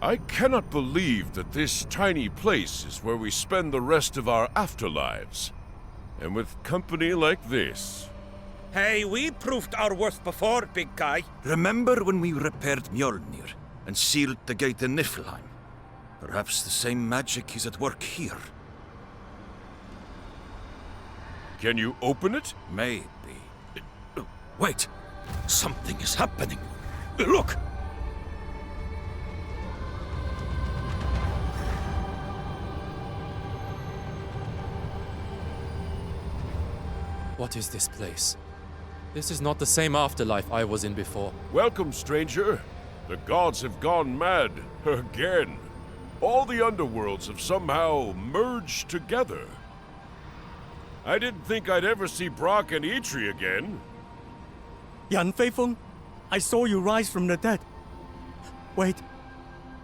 I cannot believe that this tiny place is where we spend the rest of our afterlives. And with company like this. Hey, we proved our worth before, big guy. Remember when we repaired Mjolnir and sealed the gate in Niflheim? Perhaps the same magic is at work here. Can you open it? Maybe. Wait! Something is happening! Look! What is this place? This is not the same afterlife I was in before. Welcome, stranger. The gods have gone mad. Again. All the Underworlds have somehow merged together. I didn't think I'd ever see Brock and Eitri again. Yan Feifeng, I saw you rise from the dead. Wait,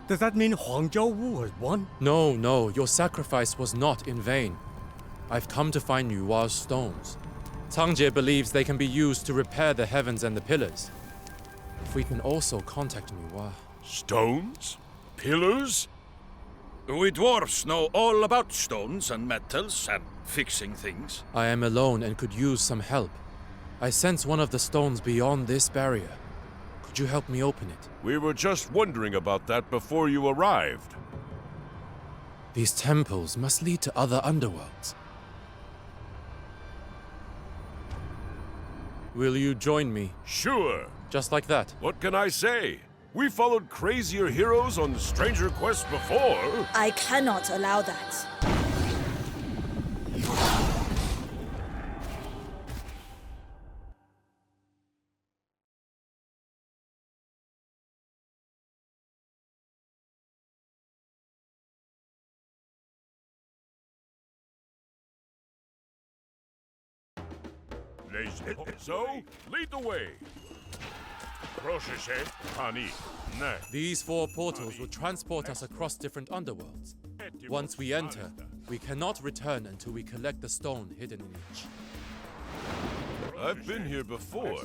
does that mean Huang Zhouwu has won? No, your sacrifice was not in vain. I've come to find Yua's stones. Tangjie believes they can be used to repair the heavens and the pillars. If we can also contact Yua... Stones? Pillars? We dwarves know all about stones and metals and fixing things. I am alone and could use some help. I sense one of the stones beyond this barrier. Could you help me open it? We were just wondering about that before you arrived. These temples must lead to other underworlds. Will you join me? Sure. Just like that? What can I say? We followed crazier heroes on stranger quests before. I cannot allow that. So, lead the way. These 4 portals will transport us across different underworlds. Once we enter, we cannot return until we collect the stone hidden in each. I've been here before.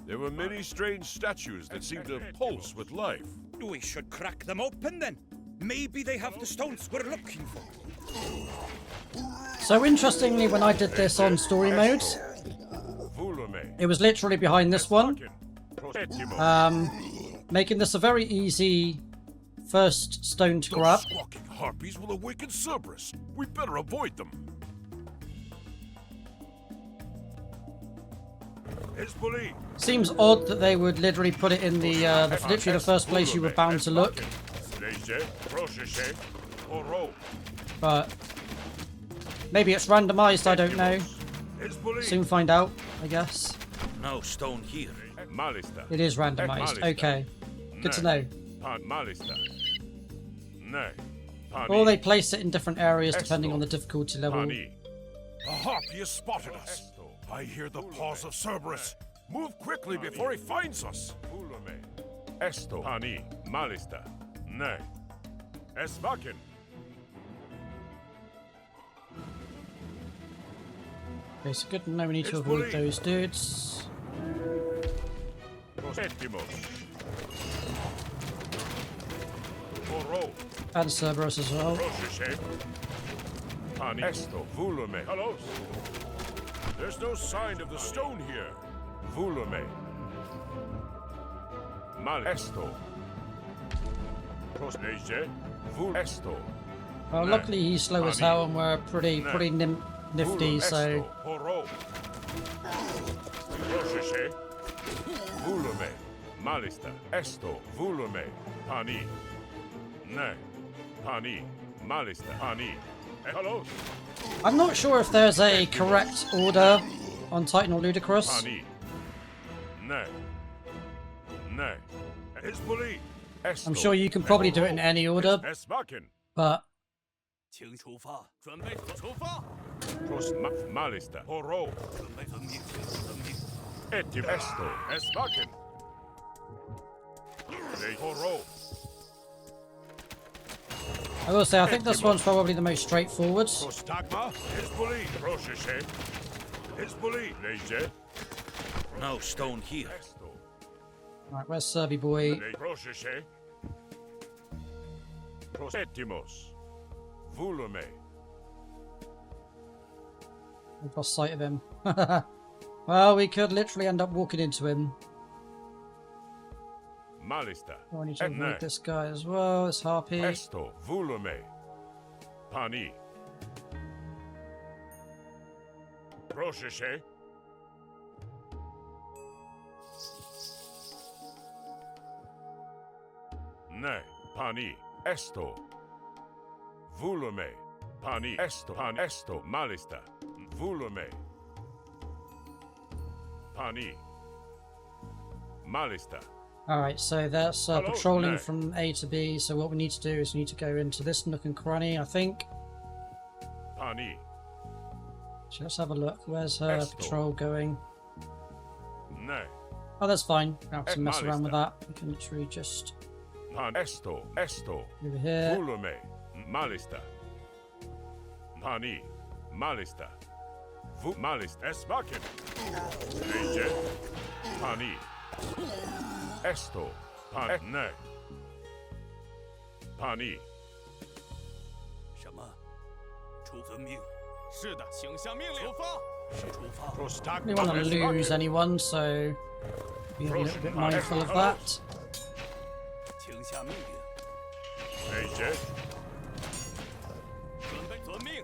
There were many strange statues that seemed to pulse with life. We should crack them open then. Maybe they have the stones we're looking for. So interestingly, when I did this on story mode, it was literally behind this one. Making this a very easy first stone to grab. Those squawking harpies will awaken Cerberus. We better avoid them. Seems odd that they would literally put it in the literally the first place you were bound to look. But maybe it's randomized, I don't know. Soon find out, I guess. No stone here. It is randomized. Okay. Good to know. Or they place it in different areas depending on the difficulty level. A harpy has spotted us. I hear the paws of Cerberus. Move quickly before he finds us. Esto, Pani, Malista, Ne, Esvakin. Okay, so good to know we need to avoid those dudes. And Cerberus as well. There's no sign of the stone here. Vulume. Malesto. Esto. Well, luckily he's slow as hell and we're pretty nifty, so... Vulume. Malista. Esto. Vulume. Pani. Ne. Pani. Malista. Pani. Hello. I'm not sure if there's a correct order on Titan or Ludicrous. I'm sure you can probably do it in any order, but... I will say, I think this one's probably the most straightforward. No stone here. Right, where's Serby boy? Prosetimos. Vulume. We've lost sight of him. Well, we could literally end up walking into him. Malista. Oh, I need to avoid this guy as well, this harpy. Esto. Vulume. Pani. Prosheshe. Ne. Pani. Esto. Vulume. Pani. Esto. Pan. Esto. Malista. Vulume. Pani. Malista. Alright, so that's Hello, patrolling no. from A to B, so what we need to do is we need to go into this nook and cranny, I think. Pani. So let's have a look. Where's her Esto. patrol going? Ne. Oh, that's fine. We don't have to mess Malista. around with that. We can literally just Pan. Esto. Esto. over here. Vulume. Malista. Pani. Malista. Malista. Esmakin. Eje. Pani. Esto. Pan. Ne. Pani. 什么？出分命。是的，请下命令。出发。出发。 Prostak. We don't want to lose anyone, so be a little bit mindful of that. 请下命令。 Eje. 准备遵命。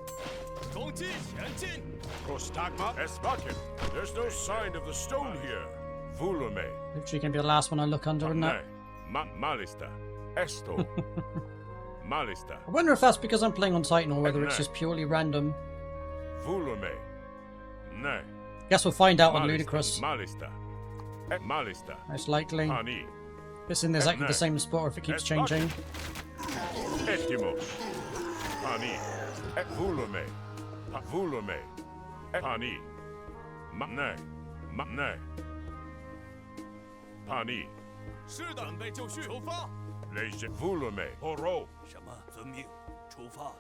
攻击前进。 Prostagma. Esmakin. There's no sign of the stone here. Vulume. Literally gonna be the last one I look under, isn't Ne. it? Malista. Esto. Malista. I wonder if that's because I'm playing on Titan or whether it's just purely random. Vulume. Ne. Guess we'll find out on Malista. Ludicrous. Malista. Malista. Most likely. Pani. If it's in exactly the same spot or if it keeps changing. Etimos. Pani. Vulume. Vulume. Pani. Ne. Ne. Pani. 是的，准备就绪。出发。 Leje. Vulume. Oro. 什么？遵命。出发。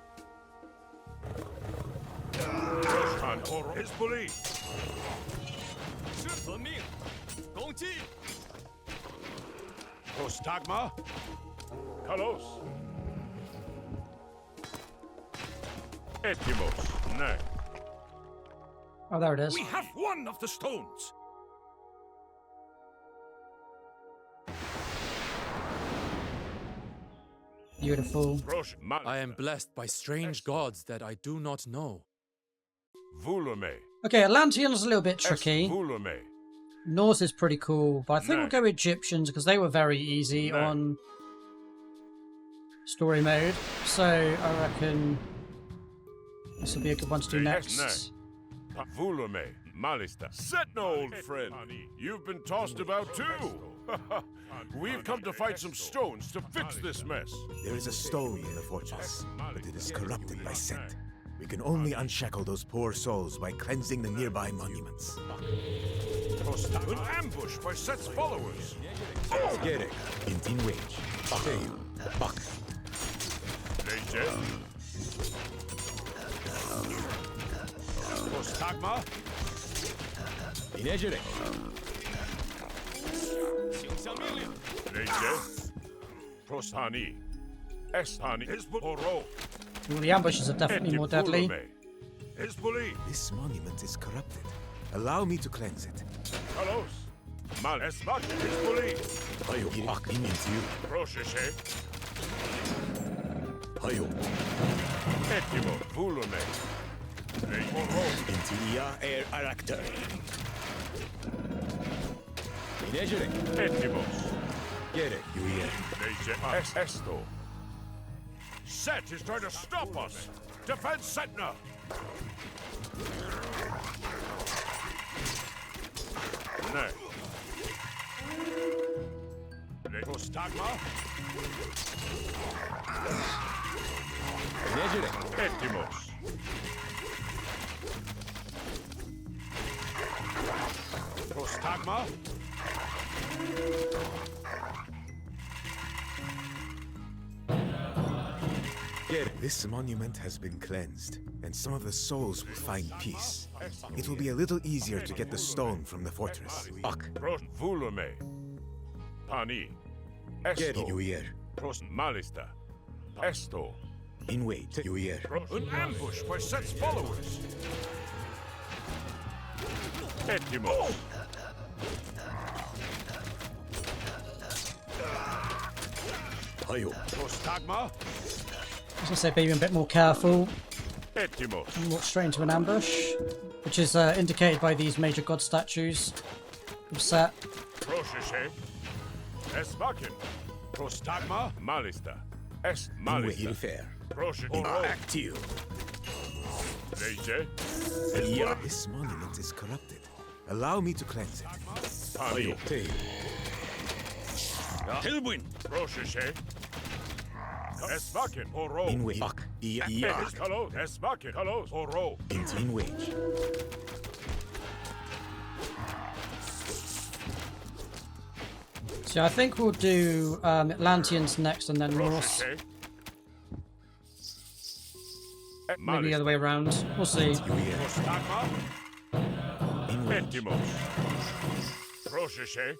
Prostan. Oro. Isbuli. 是遵命。攻击。 Prostagma. Kalos. Etimos. Ne. Oh, there it is. We have one of the stones. Beautiful. Prosh. I am blessed by strange gods that I do not know. Vulume. Okay, Atlantean's a little bit tricky. Vulume. Norse is pretty cool, but I think No. we'll go Egyptians because they were very easy No. on story mode. So I reckon this will be a good one to do next. Vulume. Malista. Setna, old friend. You've been tossed about too. We've come to find some stones to fix this mess. There is a stone in the fortress, but it is corrupted by scent. We can only unshackle those poor souls by cleansing the nearby monuments. An ambush by Set's followers. Gerek, Intin Wage, Bakeu, Bak. Leje. Prostagma. Inejerek, 请下命令。 Leje. Prostani. Estani. Oro. Well, the ambushes are definitely more deadly. Isbuli. this monument is corrupted. Allow me to cleanse it. Kalos. Mal Esmak. Isbuli. Hayo, Bak, Inintiu, Prosheshe. Hayo, Etimo. Vulume. Oro. Intilia er Arakter. Inejerek, Etimos. Gerek, Yuye. Leje. Esto. Set is trying to stop us. Defend Setna. Ne. Prostagma. Inejerek, Etimos. Prostagma. Gerek. This monument has been cleansed, and some of the souls will find peace. It will be a little easier to get the stone from the fortress. Bak, Vulume. Pani. Gerek, Esto. Yuyer. Prost Malista. Esto. In wait, you hear. An ambush by Set's followers. Etimos. Hayo. Prostagma. I was gonna say being a bit more careful. Etimos. And walk straight into an ambush, which is indicated by these major god statues. Set. Prosheshe. Esvakin. Prostagma. Malista. Es In wait, Malista. fair. Proshe. Actio. Leje. Yeah. This monument is corrupted. Allow me to cleanse it. Pani. Tail. Tilwin. Prosheshe. Esvakin. Oro. In wait. Yeah. Kalos. Esvakin. Kalos. Oro. In wage. So I think we'll do Atlanteans next and then Norse. Prosheshe. Maybe the other way around. We'll see. You hear. Prostagma. In wage. Etimos. Prosheshe.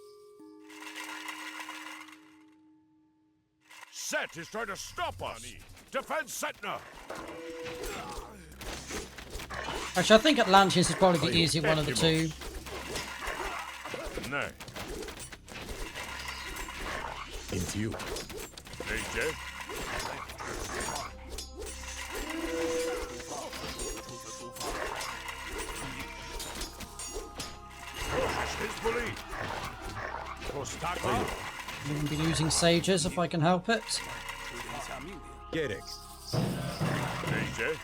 Set is trying to stop us. Defend Setna. Actually, I think Atlanteans is probably the easier one of the two. Nay. Into you. Leje. Proshes his belief. Prostagma. I'm going to be losing sages if I can help it. Get it. Leje.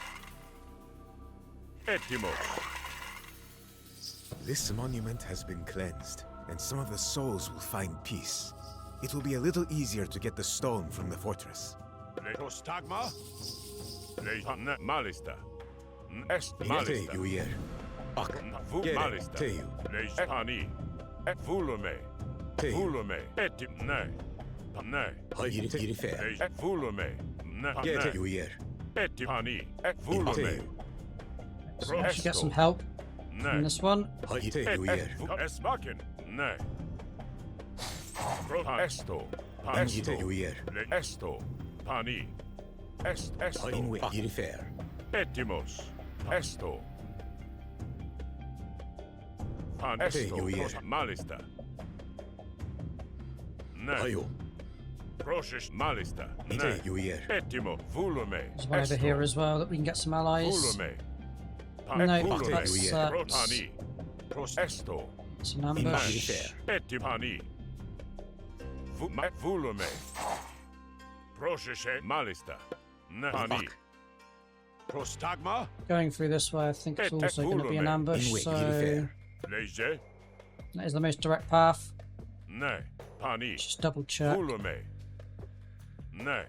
Etimos. This monument has been cleansed, and some of the souls will find peace. It will be a little easier to get the stone from the fortress. Prostagma. Leje. Malista. Est Malista. You hear. Vu Get it. Malista. Tail. Leje. Pani. Et Vulume. Tail. Vulume. Etim. Nay. Nay. Get fair. Leje. Et Vulume. Nay. Get it. You hear. Etipani. Et Vulume. Tail. So I should get some help from this one. Get it. You hear. Esvakin. Nay. Esto. Get it. You hear. Esto. Pani. Esto. In wait. Get fair. Etimos. Esto. Pan esto. you hear. Malista. Nay. Hayo. Proshes Malista. Get Nay. it. You hear. Etimo. Vulume. There's one over here as well that we can get some allies. Vulume. No, Vulume. that's Protani. Pros esto. it's an ambush. Etipani. Vulume. Proshes Malista. Nay. Prostagma. Going through this way, I think it's also going to be an ambush, Wait, so Leje. that is the most direct path. Nay. Pani. Just double check. Vulume. Nay.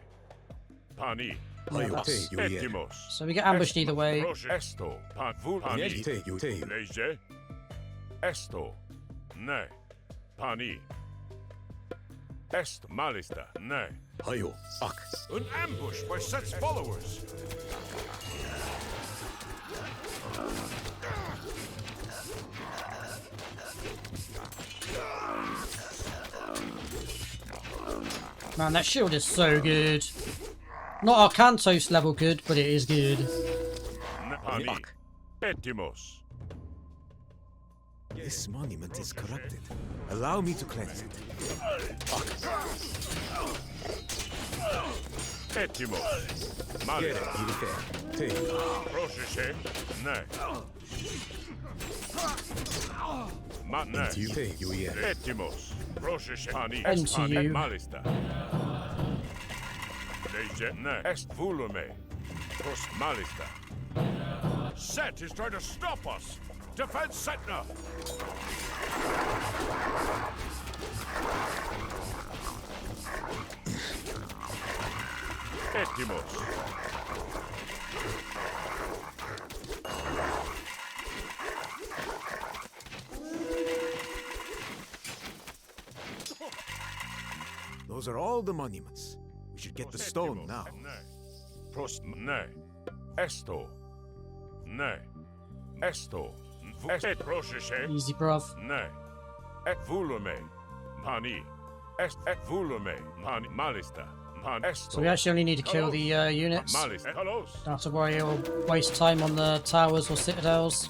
Pani. Yeah, that's- You hear. Etimos. So we get ambushed either way. Esto. Pan. Vulani. You tail. Leje. Esto. Nay. Pani. Est Malista. Nay. Hayo. An ambush by Set's followers. Man, that shield is so good. Not Arcantos level good, but it is good. Pani. Etimos. This monument is corrupted. Allow me to cleanse it. Etimos. Get it. Malista. Get fair. Tail. Proseshe. Nay. Nay. You tail. You hear. Etimos. Proseshe. Pani. Into Est Pani. you. Malista. Leje. Nay. Est Vulume. Pros Malista. Set is trying to stop us. Defend Setna. Etimos. Those are all the monuments. We should get the stone now. Pros. Nay. Esto. Nay. Esto. Et Proseshe. Easy, bruv. Nay. Et Vulume. Pani. Est et Vulume. Pani. Malista. So we actually only need to kill the units. Malis. Hello. Don't have to worry or waste time on the towers or citadels.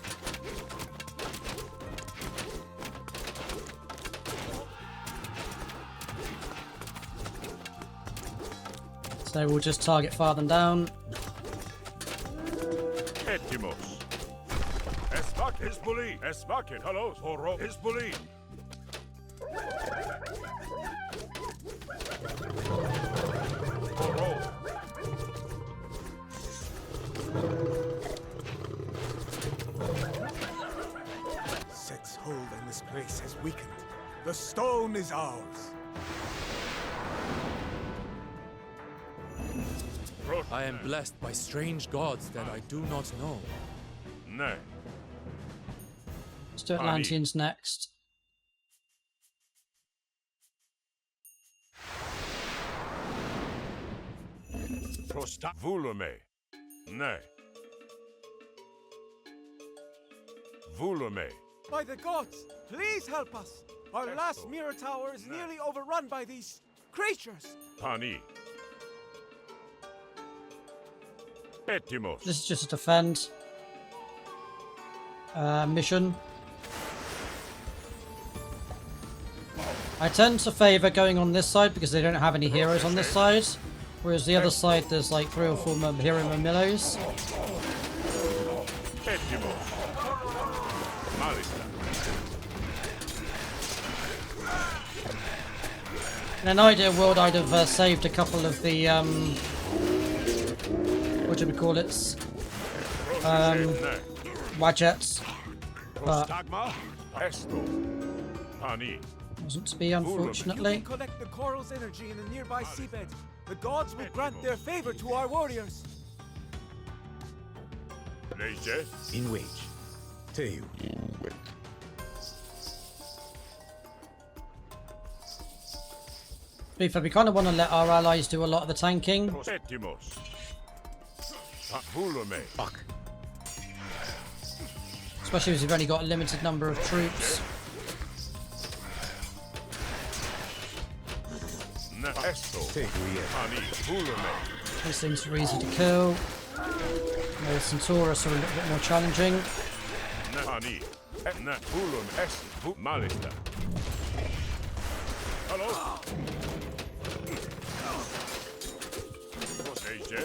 So we'll just target far them down. Etimos. Esvak Hizbuli. Esvakin. Hello. Horo Hizbuli. Horo. Set's hold on this place has weakened. The stone is ours. I am blessed by strange gods that I do not know. Nay. Let's do Atlanteans next. Prosta Vulume. Nay. Vulume. By the gods, please help us! Our last mirror tower is nearly overrun by these creatures! Pani. Etimos. This is just a defend mission. I tend to favour going on this side because they don't have any heroes on this side, whereas the other side there's like 3 or 4 hero Mamillos. Etimos. Malista. In an ideal world, I'd have saved a couple of the what do we call it? Wadgets, but Prostagma. Esto. Pani. wasn't to be, unfortunately. You can collect the coral's energy in the nearby seabed. The gods will grant their favor to our warriors. Leje. In wage. Teiu. To be fair, we kind of want to let our allies do a lot of the tanking. Etimos. Vulume. Fuck. Especially as we've only got a limited number of troops. Esto. Teiu, Pani. Vulume. These things are easy to kill. The Centaurus are a little bit more challenging. Pani. Vulume. Esto. Malista. Hello. Leje.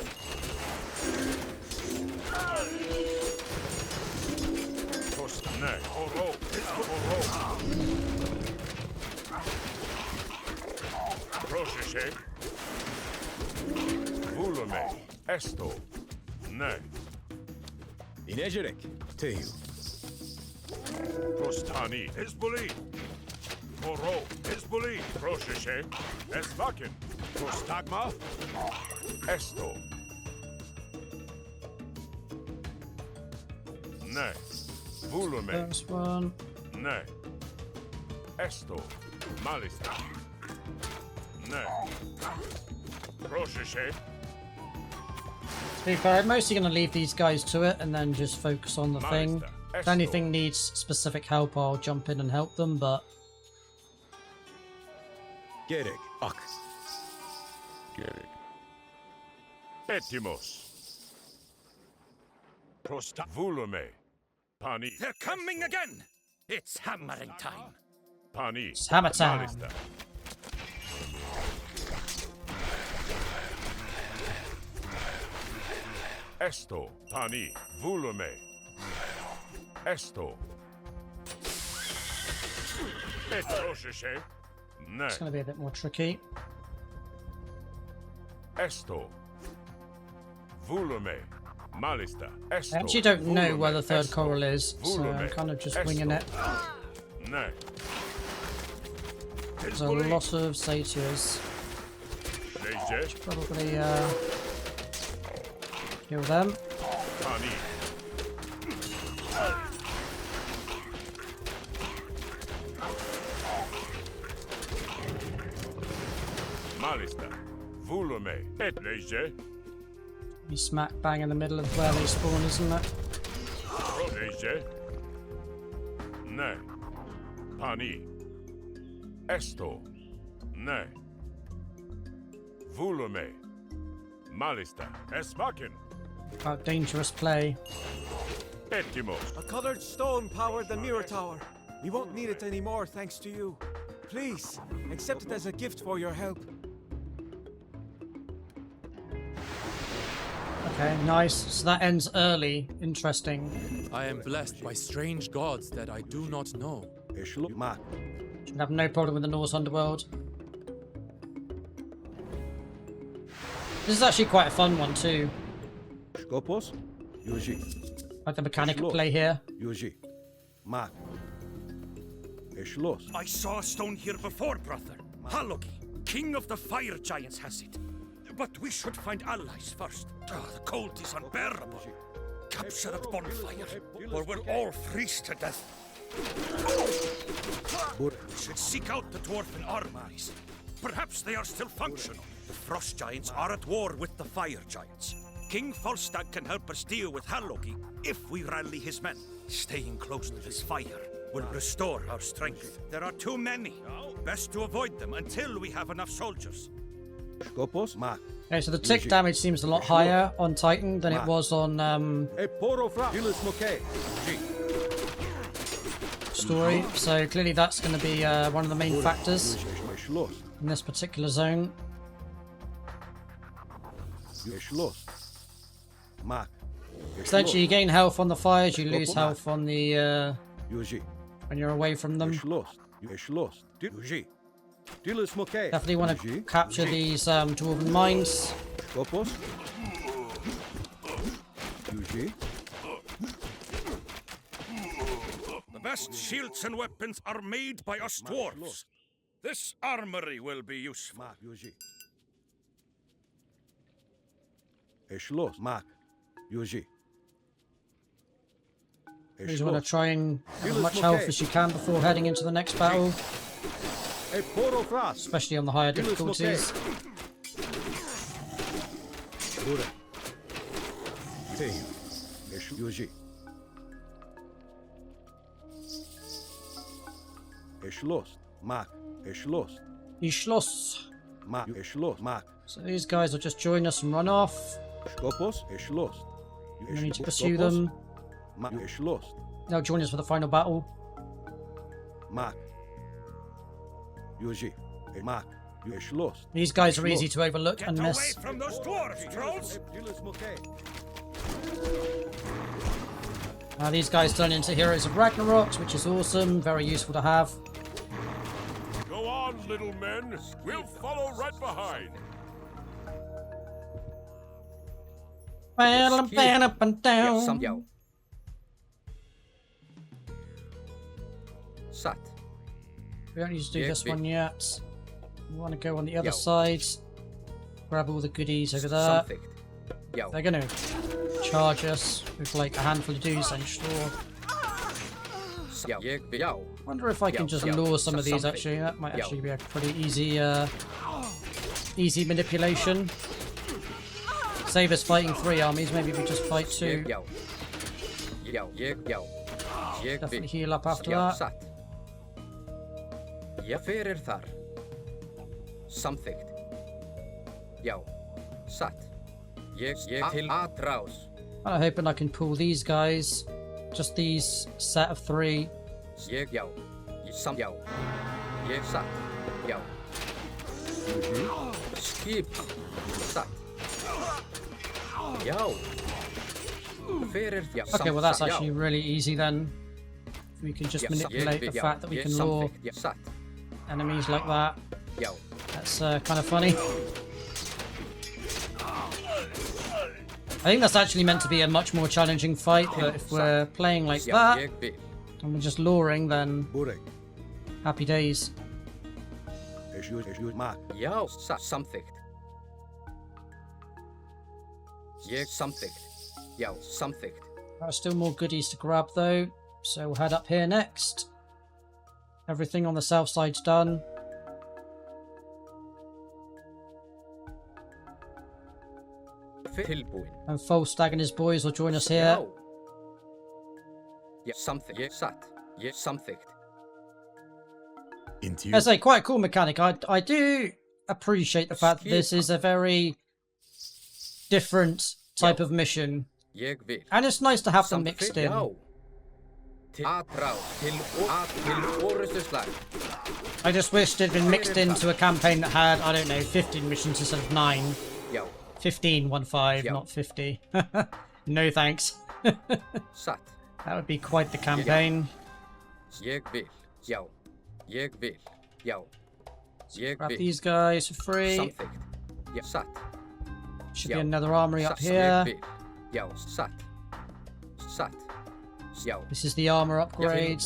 Nay. Horo. Horo. Prosheshe. Vulume. Esto. Nay. Inejerek. Teiu. Prostani. Hizbuli. Horo. Hizbuli. Prosheshe. Esvakin. Prostagma. Esto. Nay. Vulume. There's one. Nay. Esto. Malista. Nay. Prosheshe. To be fair, I'm mostly going to leave these guys to it and then just focus on the thing. If anything needs specific help, I'll jump in and help them, but... Gerek. Fuck. Gerek. Etimos. Prosta. Vulume. Pani. They're coming again! It's hammering time. Pani. It's hammer time. Malista. Esto. Pani. Vulume. Esto. Etrosheshe. Nay. It's going to be a bit more tricky. Esto. Vulume. Malista. Esto. I actually don't know Vulume. where the third Esto. coral is, so I'm Vulume. kind of just Esto. winging it. Nay. There's a lot of satyrs. Leje. Probably kill them. Pani. Malista. Vulume. Et leje. Be smack bang in the middle of where they spawn, isn't it? Leje. Nay. Pani. Esto. Nay. Vulume. Malista. Esmakin. About dangerous play. Petimos. A colored stone powered the mirror tower. We won't need it anymore thanks to you. Please, accept it as a gift for your help. Okay, nice. So that ends early. Interesting. I am blessed by strange gods that I do not know. Should have no problem with the Norse underworld. This is actually quite a fun one too. Like the mechanic of play here. I saw a stone here before, brother. Halogi, king of the fire giants, has it. But we should find allies first. Oh, the cold is unbearable. Capture that bonfire, or we'll all freeze to death. We should seek out the dwarven armories. Perhaps they are still functional. The frost giants are at war with the fire giants. King Falstad can help us deal with Halogi if we rally his men. Staying close to this fire will restore our strength. There are too many. Best to avoid them until we have enough soldiers. Okay, so the tick damage seems a lot higher on Titan than it was on Story. So clearly that's going to be one of the main factors in this particular zone. Essentially, you gain health on the fires, you lose health on the when you're away from them. Definitely want to capture these dwarven mines. The best shields and weapons are made by us dwarves. This armory will be useful. You just want to try and have as much health as you can before heading into the next battle. Especially on the higher difficulties. Ishlos. So these guys will just join us and run off. We need to pursue them. They'll join us for the final battle. These guys are easy to overlook and miss. Away from those dwarves, trolls! Now these guys turn into heroes of Ragnarok, which is awesome, very useful to have. Go on, little men. We'll follow right behind. Up and down. Sat. We don't need to do this one yet. We want to go on the other side. Grab all the goodies over there. They're going to charge us with like a handful of dudes, I'm sure. Wonder if I can just lure some of these actually. That might actually be a pretty easy easy manipulation. Save us fighting 3 armies, maybe we just fight 2. Definitely heal up after that. Fyrir þar. Samþykkt. Já. Satt. Ég til atrás. I'm hoping I can pull these guys. Just these set of 3. Já. Já. Ég satt. Já. Skip. Satt. Já. Fyrir já. Okay, well that's actually really easy then. We can just manipulate the fact that we can lure enemies like that. That's kind of funny. I think that's actually meant to be a much more challenging fight, but if we're playing like that, and we're just luring, then happy days. Já, samþykkt. Ég samþykkt. Já, samþykkt. There are still more goodies to grab though, so we'll head up here next. Everything on the south side's done. And Falstag and his boys will join us here. Yeah, something. Yeah, sat. Yeah, something. I say, quite a cool mechanic. I do appreciate the fact that this is a very different type of mission. And it's nice to have them mixed in. I just wished it'd been mixed into a campaign that had, I don't know, 15 missions instead of 9. 15, 1-5, not 50. No thanks. That would be quite the campaign. Grab these guys for free. Should be another armory up here. This is the armor upgrades.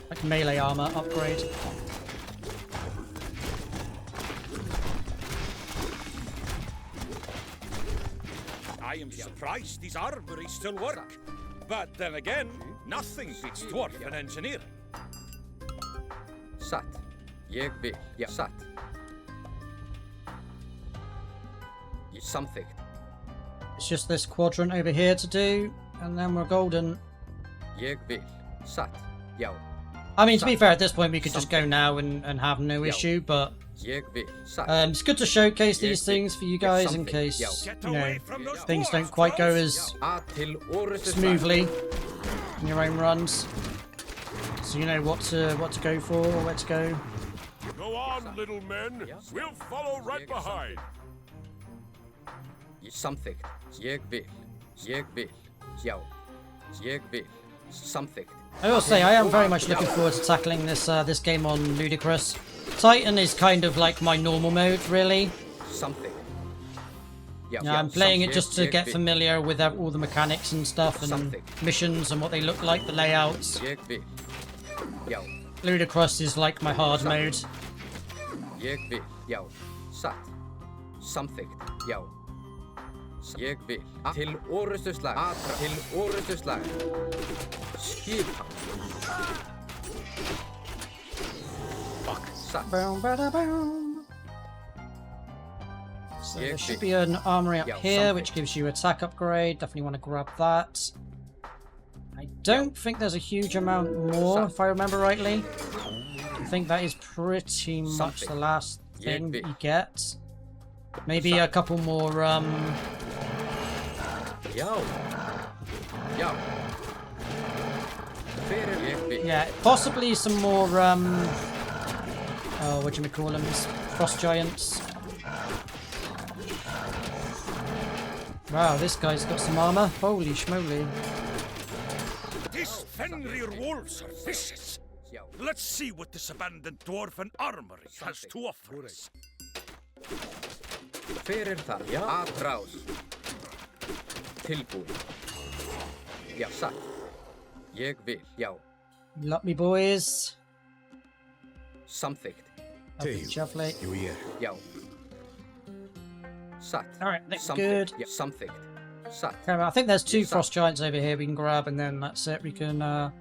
Like melee armor upgrade. I am surprised these armories still work. But then again, nothing beats dwarven engineering. It's just this quadrant over here to do, and then we're golden. I mean, to be fair, at this point we could just go now and have no issue, but it's good to showcase these things for you guys in case, you know, things don't quite go as smoothly in your own runs. So you know what to go for, or where to go. Go on, little men. We'll follow right behind. I will say I am very much looking forward to tackling this this game on Ludicrous. Titan is kind of like my normal mode, really. Yeah, I'm playing it just to get familiar with all the mechanics and stuff, and missions and what they look like, the layouts. Ludicrous is like my hard mode. So there should be an armory up here which gives you attack upgrade. Definitely want to grab that. I don't think there's a huge amount more, if I remember rightly. I think that is pretty much the last thing that you get. Maybe a couple more, yeah, possibly some more, oh, what do you call them? Frost giants. Wow, this guy's got some armor. Holy schmoly. These Fenrir wolves are vicious. Let's see what this abandoned dwarven armory has to offer us. Luck me, boys. Lovely. Alright, that's good. Okay, I think there's 2 frost giants over here we can grab, and then that's it. We can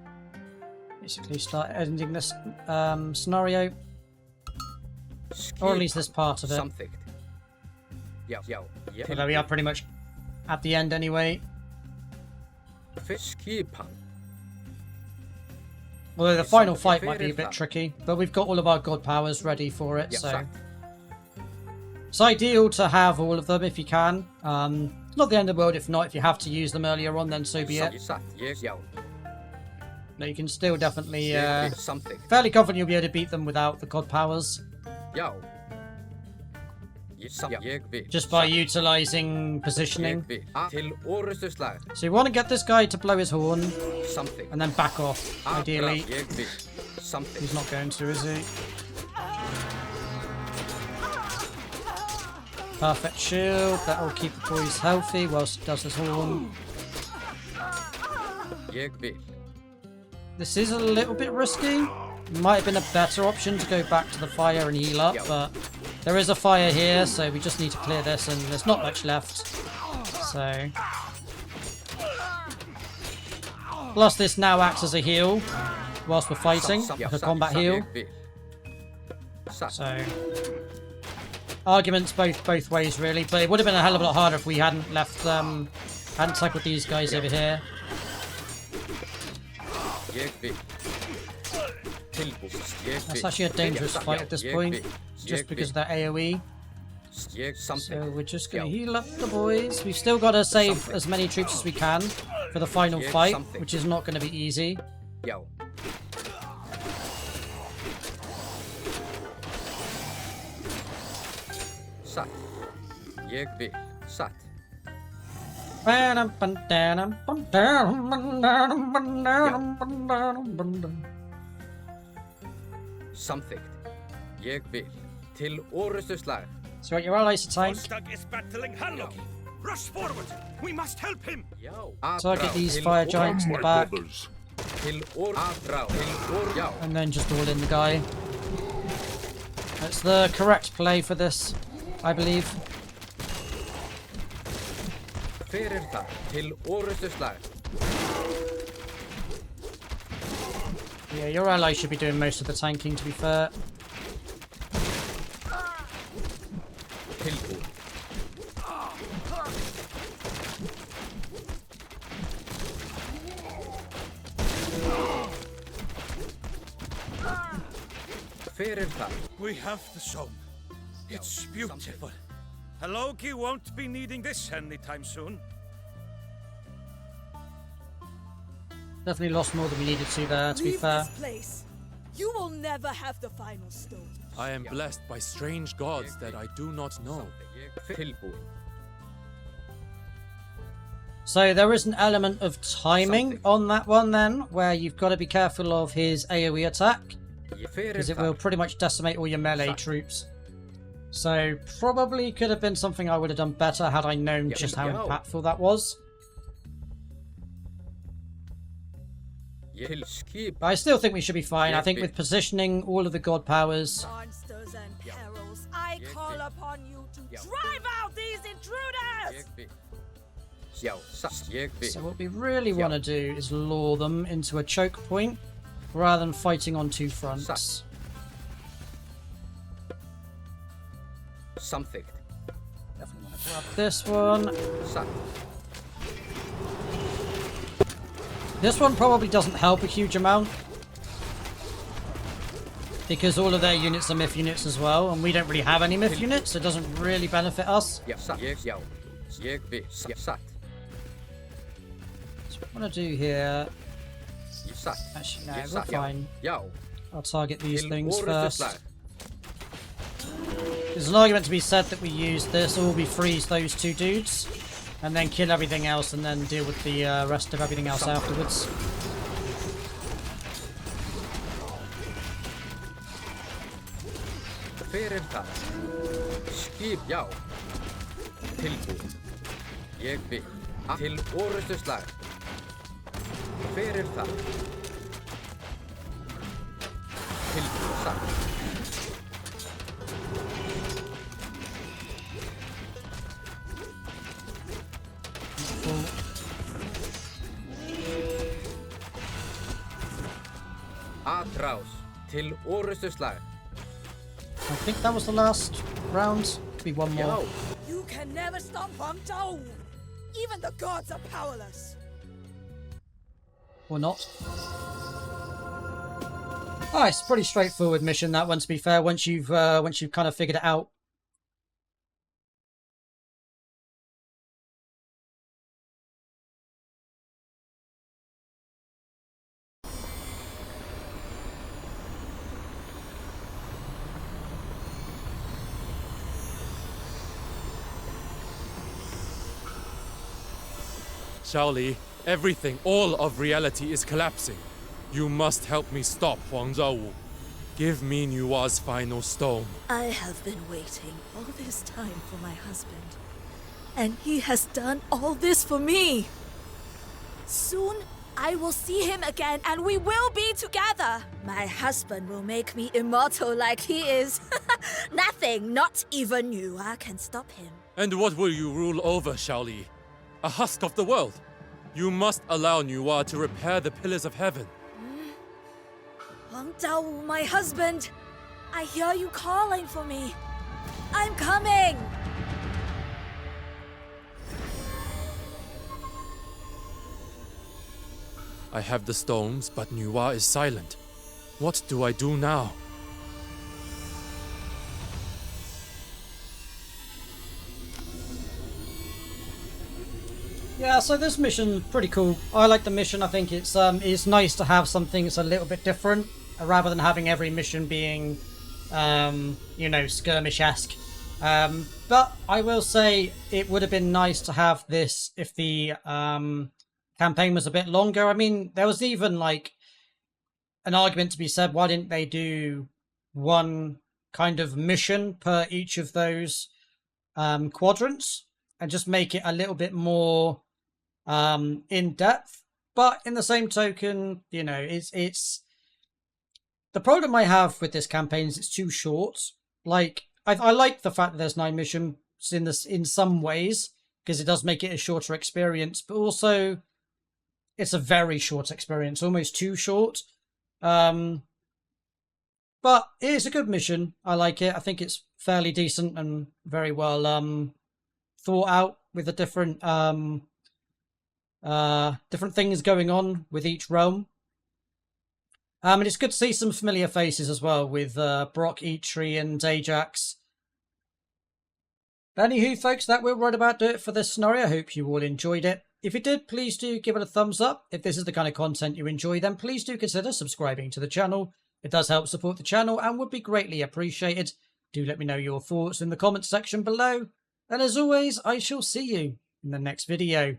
basically start ending this scenario. Or at least this part of it. Although we are pretty much at the end anyway. Although the final fight might be a bit tricky, but we've got all of our god powers ready for it, so it's ideal to have all of them if you can. It's not the end of the world if not. If you have to use them earlier on, then so be it. No, you can still definitely fairly confident you'll be able to beat them without the god powers. Just by utilising positioning. So you want to get this guy to blow his horn and then back off, ideally. He's not going to, is he? Perfect shield. That will keep the boys healthy whilst he does his horn. This is a little bit risky. Might have been a better option to go back to the fire and heal up, but there is a fire here, so we just need to clear this, and there's not much left. So, plus this now acts as a heal whilst we're fighting, like a combat heal. So, arguments both ways really, but it would have been a hell of a lot harder if we hadn't left, hadn't tackled these guys over here. That's actually a dangerous fight at this point, just because of that AoE. So we're just going to heal up the boys. We've still got to save as many troops as we can for the final fight, which is not going to be easy. Samþykkt. Ég vil. Til orustuslag. So your allies are tank. Volstagg is battling Halloki. Rush forward. We must help him. Target these fire giants in the back. Já. And then just all in the guy. That's the correct play for this, I believe. Fyrir það. Til orustuslag. Yeah, your ally should be doing most of the tanking, to be fair. Tilbúin. Fyrir það. We have the song. It's beautiful. Halloki won't be needing this anytime soon. Definitely lost more than we needed to there, to be Leave fair. this place. You will never have the final stone. I am blessed by strange gods that I do not know. Tilbúin. So there is an element of timing on that one then, where you've got to be careful of his AoE attack, because it will pretty much decimate all your melee troops. So probably could have been something I would have done better had I known just how impactful that was. But I still think we should be fine. I think with positioning all of the god powers. Monsters and perils, I call upon you to drive out these intruders! So what we really want to do is lure them into a choke point, rather than fighting on two fronts. Samþykkt. Definitely want to grab this one. This one probably doesn't help a huge amount, because all of their units are myth units as well, and we don't really have any myth units, so it doesn't really benefit us. So what I want to do here... Actually, no, we're fine. I'll target these things first. There's an argument to be said that we use this, or we freeze those two dudes, and then kill everything else, and then deal with the rest of everything else afterwards. Fyrir það. Skip, já. Tilbúin. Ég vil. Til orustuslag. Fyrir það. Tilbúin, satt. Atrás. Til orustuslag. I think that was the last round. Could be one more. You can never stop Huang Zhao! Even the gods are powerless! Or not. Oh, it's a pretty straightforward mission, that one, to be fair, once you've kind of figured it out. Shaoli, everything, all of reality is collapsing. You must help me stop Huang Zhaowu. Give me Nua's final stone. I have been waiting all this time for my husband, and he has done all this for me. Soon, I will see him again, and we will be together. My husband will make me immortal like he is. Nothing, not even Nua, can stop him. And what will you rule over, Shaoli? A husk of the world. You must allow Nua to repair the pillars of heaven. Huang Zhaowu, my husband, I hear you calling for me. I'm coming! I have the stones, but Nua is silent. What do I do now? Yeah, so this mission pretty cool. I like the mission. I think it's nice to have something that's a little bit different rather than having every mission being you know, skirmish-esque. But I will say it would have been nice to have this if the campaign was a bit longer. I mean, there was even like an argument to be said, why didn't they do one kind of mission per each of those quadrants and just make it a little bit more in depth? But in the same token, you know, it's the problem I have with this campaign is it's too short. Like, I like the fact that there's 9 missions in some ways, because it does make it a shorter experience, but also it's a very short experience, almost too short. But it is a good mission. I like it. I think it's fairly decent and very well thought out with the different different things going on with each realm. And it's good to see some familiar faces as well with Brock, Eitri, and Ajax. But anywho, folks, that will right about do it for this scenario. I hope you all enjoyed it. If you did, please do give it a thumbs up. If this is the kind of content you enjoy, then please do consider subscribing to the channel. It does help support the channel and would be greatly appreciated. Do let me know your thoughts in the comments section below. And as always, I shall see you in the next video.